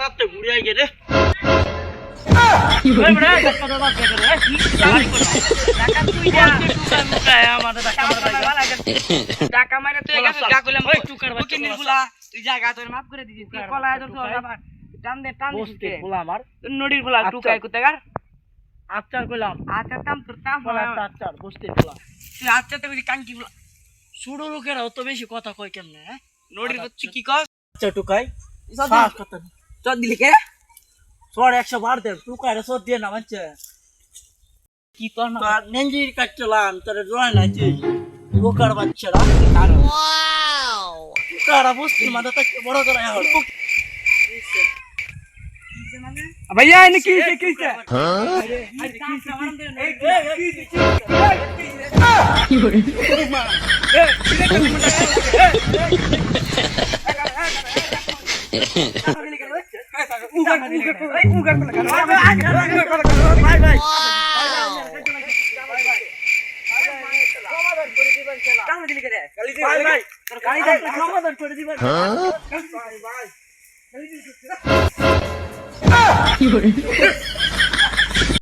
রাতে ঘুরে আই গেলে ওই বড় টাকা দাও টাকা দে কি গাড়ি কর টাকা তুই যা মুখা আমাদের টাকা মারা টাকা মারা তুই গা কইলাম ওই টুকার বাচ্চা নিগুলা তুই জায়গা তোর মাফ করে দিছিস কি কলায় তো আবার টান দে বসতে বলা আমার নড়ির বলা টুকাই কুতাগার আচার কইলাম আচার তাম তোর তাম বলা আচার বসতে বলা তুই আচার তে কই কাঙ্কি বলা সুড়ো লোকেরা অত বেশি কথা কয় কেমনে হ্যাঁ নড়ির তুই কি কস আচ্ছা টুকাই সাফ কথা চল দিলি কে তোর 100 বার দে টুকাই রে সদ দিয়ে না মানছে কি তোর না নেঞ্জির কাটলাম তোর জয় না তুই লোকার বাচ্চারা ওয়াও কারা বসতি মাথা বড় করে হল भैया इन्हें की से কি